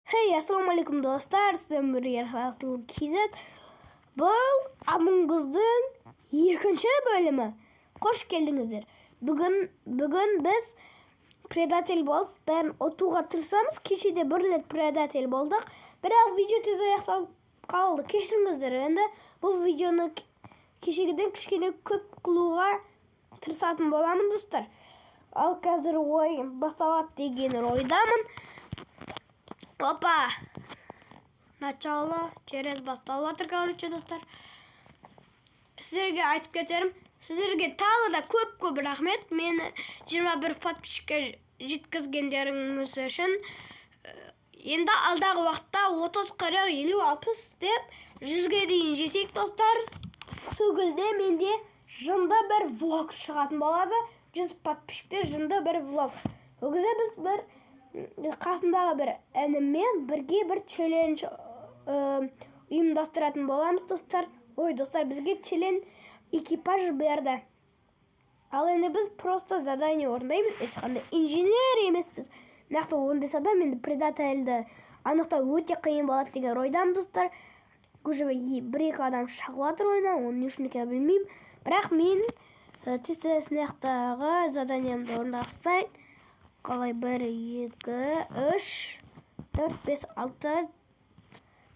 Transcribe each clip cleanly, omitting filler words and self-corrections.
Hey, assalomu alaykum do'stlar. Sizlar birga Rasul Kizet. Bu Among Us'ın 2. bölümü. Hoş geldinizler. Bugün biz predator bo'lib, ben otuğa tırsamiz. Kişide birlet predator bulduk. Biroq video tez аяқталып kaldı. Kechiringizlar. Endi bu videoni kechagiden kichkina ko'p qiluvga tirsatın bo'laman do'stlar. Al hozir o'yin boshlanadi degan o'ydaman. Опа! Начало через басталып жатыр, короче, достар. Sizlerге айтып кетерім. Sizlerге тағы да көп рахмет. Мені 21 подписчикке жеткізгендеріңіз үшін. Енді алдағы уақытта 30, 40, 50, 60 деп 100-ге дейін жетейік, достар. Сөгілде менде жында бір влог шығатын болады. 100 подписчикте жында бір влог. Өгізде біз бір қасындағы бір әніммен бірге бір челлендж ұйымдастыратын боламыз, достар. Ой, достар, бізге челлендж экипаж берді. Ал енді біз просто задание орындаймыз. Ешқандай инженер емеспіз. Нақты 15 адам, енді предаторды анықтау өте қиын болады деген ойдамын, достар. Уже бір-екі адам шығып жатыр ойнан, оны не үшін екенін білмеймін. Бірақ мен тез нақтағы заданиемді орындастайын. Қалай 1, 2, 3, 4, 5, 6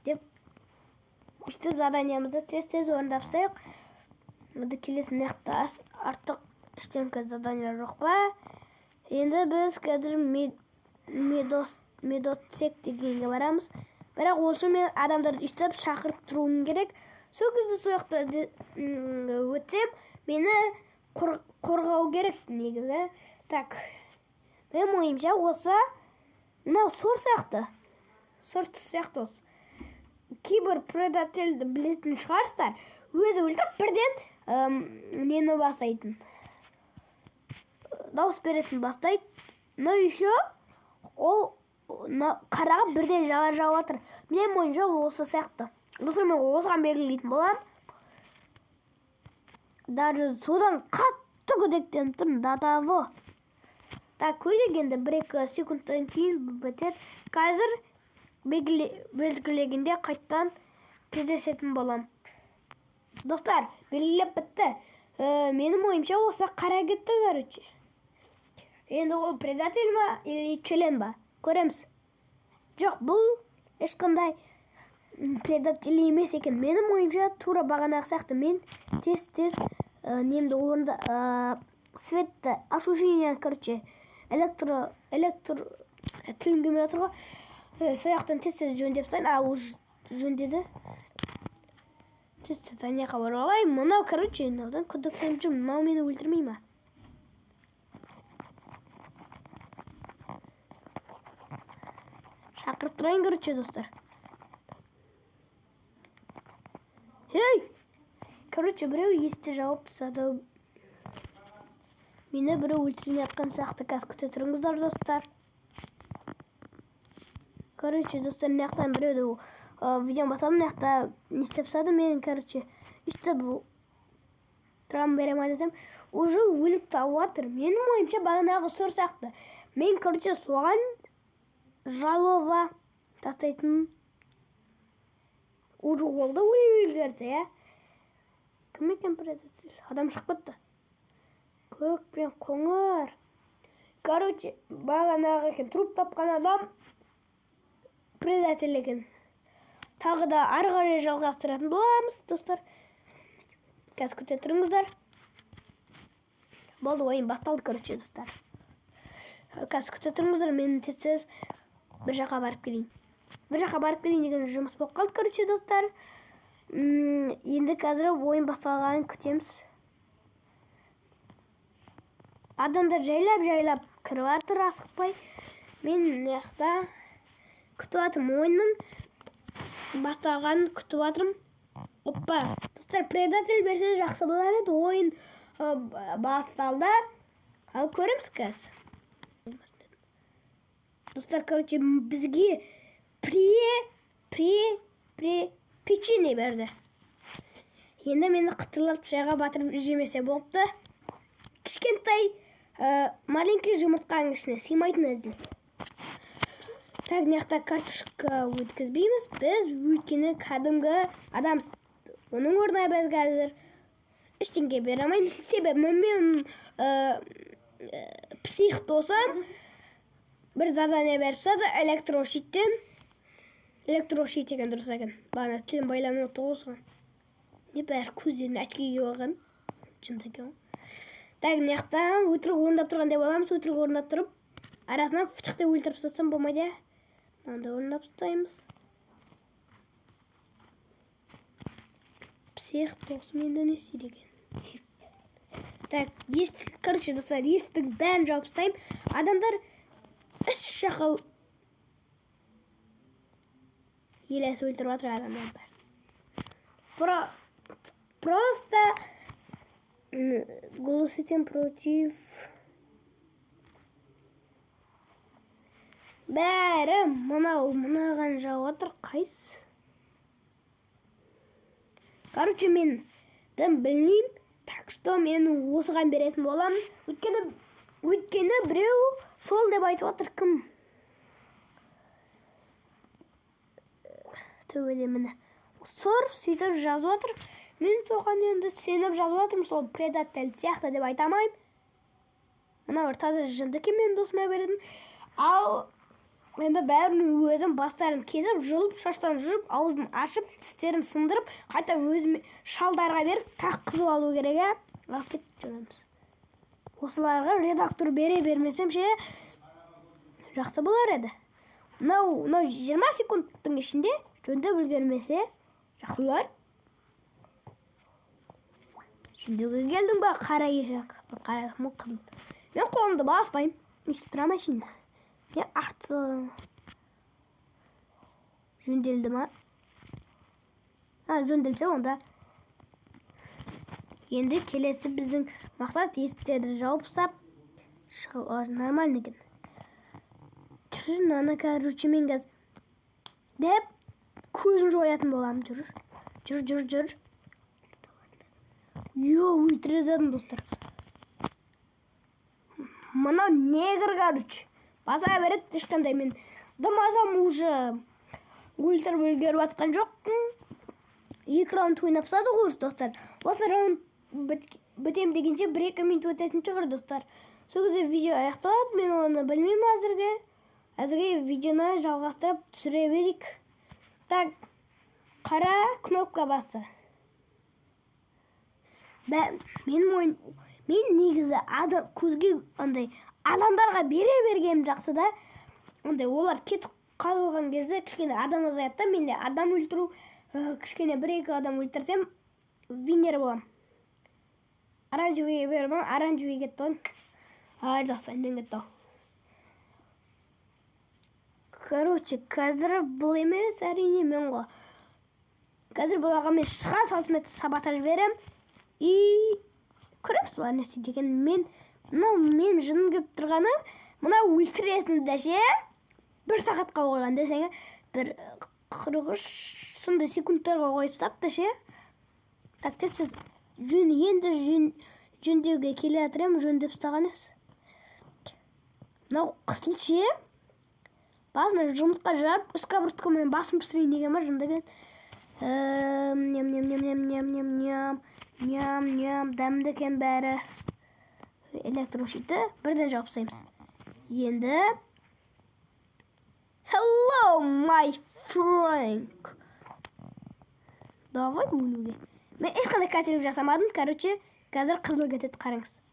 деп үштіп заданиямызды тез орындапсайық. Мұнда келесі неқті артық іштенкі задания жоқ па. Енді біз қазір медотсек дегенге барамыз. Бірақ ол үшін мен адамдарды үштіп шақырып тұруым керек. Сол кезде сояқты өтсем, мені қорғау керек негізі. Так. Мен ойымша осы мынау сор сияқты. Сор түс сияқты осы. Кейбір предаторды білетін шығарсыздар. Өзі өлтіріп бірден нені бастайтын. Дауыс беретін бастайды. Но еще ол қараға бірден жала жауып жатыр. Мен ойымша осы сияқты. Достар, мен осыған белгілейтін боламын. Даже содан қатты күдіктеніп тұрмын. Датаво. Так, көйлегенде 1-2 секундтан кейін бітер. Қазір белгілегенде қайттан кездесетін болам. Достар, белгілеп бітті. Менің ойымша осы қара кетті, короче. Енді ол предатель ма, или челен ба? Көреміз. Жоқ, бұл ешқандай предатель емес екен. Менің ойымша тура бағанағы сияқты. Мен тез немді орында светті осушение, короче, электр тілім келмей отыр ғой. Сояқтан тез жөндеп сайын. Уж жөндеді. Тез анияқа барып алайын. Мынау, короче, мынаудан күдіктеніп жүрмін. Мынау мені өлтірмей ма? Шақырып тұрайын, короче, достар. Ей! Короче, біреу есті жауып садау. Мені бірі өлтіріне атқан сияқты. Қазір күте тұрыңыздар, достар. Короче, достар, наяқтан біреуді видео басамын, наяқта не істеп сады мен, короче, үшті бұл тұрам берем айтасам, уже өлік тауып атыр. Менің ойымша бағанағы сор сияқты. Мен, короче, соған жалова тастайтын уже олды өлгерді, я. Кім екен предатель? Адам шығып кетті. Көк пен қоңыр. Короче, бағанағы екен труп тапқан адам предатель екен. Тағы да ары қарай жалғастыратын боламыз, достар. Қазір күте тұрыңыздар. Болды, ойын басталды, короче, достар. Қазір күте тұрыңыздар, мен тез бір жаққа барып келейін. Деген жұмыс болып қалды, короче, достар. Енді қазір ойын басталғанын күтеміз. Адамдар жайлап кіріп жатыр, асықпай. Мен наяқта күтіп жатырмын. Ойынның басталғанын күтіп жатырмын. Оппа, достар, предатель берсе жақсы болар еді. Ойын басталды. Ал көреміз қазір. Достар, короче, бізге печенье берді. Енді мені қытырлап шайға батырып жемесе болыпты. Кішкентай маленький жұмыртқаның ішіне сыймайтын әзіл. Так, мына картошка өткізбейміз. Біз өйткені кәдімгі адам. Оның орнына біз қазір ештеңе бере алмаймыз. Себебі мен псих досым бір задание беріп тастады электрошит деген дұрыс екен. Бана тілін байланып отыр осыған. Не бәрі көздерін әшкеге болған. Шындық екен. Так, мына өтірік орындап тұрғандай боламыз. Өтірік орындап тұрып, арасынан фычықты өлтіріп тастасам болмайды. Мынандай орындап тастаймыз. Псих досым енді не істейді екен? Так, короче, достар, есіктің бәрін жауып тастаймын. Адамдар іш жаққа елесі өлтіріп жатыр адамдар бәрін. Просто голосуйте против. Бәрі мынаған жауып жатыр. Қайсы? Короче, мен білмеймін. Так что мен осыған беретін болам. Өйткені біреу сол деп айтып отыр. Кім? Төбеде міне. Сұр сөйтіп жазып отыр. Мен соған енді сеніп жазып отырмын. Сол предатель сияқты деп айтамайым. Мына бір таза жынды екен мен досыма беретін. Ал енді бәрін өзім бастарын кесіп, жұлып, шаштан жұлып, аузын ашып, тістерін сындырып, қайта өзіме шалдарға беріп, тақ қызып алу керек, алып кетіп жүреміз. Осыларға редактор бере бермесем ше, жақсы болар еді. Мынау 20 секундтың ішінде жөнді үлгермесе, жақсы болар. Жүндеге келдің ба, қара ешек, қара мұқын. Мен қолымды баспайым, үстіп тұра машина. Не арты жөнделді ма? Жөнделсе онда. Енді келесі біздің мақсат есіктерді жауып тастап шығуға нормально екен. Жүрін, короче, мен қазір деп көзін жоятын болам. Жүр. Өлтіре задым, достар. Мына негр, короче. Баса береді, ешқандай мен дамазам уже өлтіріп үлгеріп атқан жоқ. 2 раунд ойнап тастадық уже, достар. Осы раунд бітем дегенше 1-2 минут өтетін шығар, достар. Сол кезде видео аяқталады, мен оны білмеймін әзірге. Әзірге видеоны жалғастырып түсіре берейік. Так, қара кнопка басты. Мен негізі көзге адамдарға бере бергенім жақсы да. Олар кетіп қалған кезде кішкене адам азаятта, мен де адам өлтіру, кішкене 1-2 адам өлтірсем, винер болам. Оранжевыйге беріп, оранжевый кетті ғой. Жақсы, әнден кетті. Короче, қазір бұл емес, әрине мен ғой. Қазір бұл аға мен шыға салтымет сабатаж берем. Көреміз бұлар не істейді екен. Мен жыным кеп тұрғаны, мына өлтіресіңді ше, 1 сағатқа қойған десеңе, бір 43 сондай секундтарға қойып тапты ше. Так, сіз енді жөндеуге келе атырем, жөндеп ұстағаныз. Мынау қысыл ше, басына жұмысқа жарып, үскабырткамен басым пісірейін деген ма, жындеген. Ням, дәмді кен бәрі. Электрошиті бірден жауып тастаймыз. Енді Hello, my friend. Давай өлуге. Мен ешқандай қателік жасамадым. Короче, қазір қызыл кетеді, қараңыз.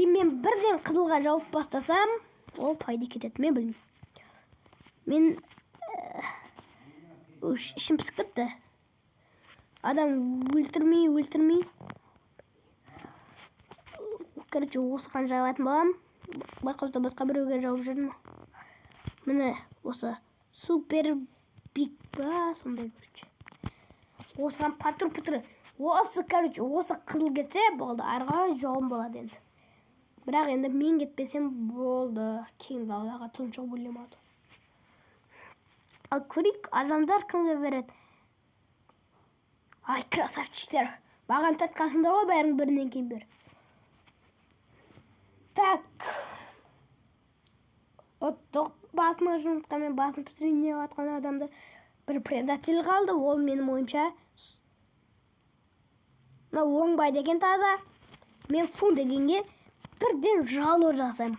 Мен бірден қызылға жауып бастасам, ол пайда кетеді, мен білмеймін. Мен ішім пісіп кетті. Адам өлтірмей. Короче, осыған жауатын болам. Байқаусызда басқа біреуге жауып жүрдім. Міне, осы супер биг ба, сондай, короче. Осыған патыр-пұтыры. Осы қызыл кетсе, болды. Арға жауым болады енді. Бірақ енді мен кетпесем болды. Кейін далаға тұншық бөлемады. Ал көрейік, адамдар кімге береді? Ай, красавчиктер. Маған тартқасында ғой, бәрің бірінен кейін бер. Так. Оттық. басына жұмыртқа мен басын пісірейін деп жатқан адамды бір предатель қалды. Ол менің ойымша оңбайды екен таза. Мен фу дегенге бірден жало жасаймын.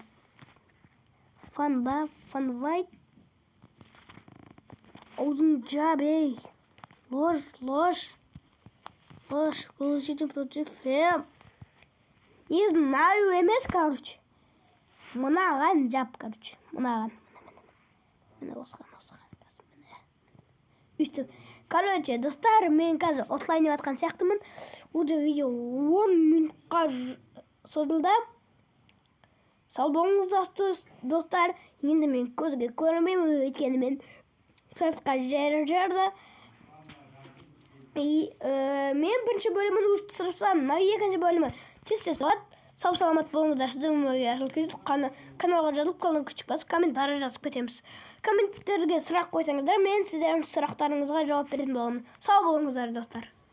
Фанвайт. Аузын жап, ей. Ложь. Получите против фем. Не знаю емес, короче. Мынаған жап, короче. Мынаған. Міне осыған. Үстіп. Короче, достар, мен қазір отлайн атқан сияқтымын. Уже видео 10 минутқа созылды. Сау болыңыздар, достар. Енді мен көзге көрінбеймін, өйткені мен сыртқа жүрді. Мен бірінші бөлімін ұшты сұрыптан, екінші бөлімі тез болады. Сау саламат болыңыздар. Сіздің каналға жазылып қалың күшік басып, комментарий жазып кетеміз. Комменттерге сұрақ қойсаңыздар, мен сіздердің сұрақтарыңызға жауап беретін боламын. Сау болыңыздар, достар.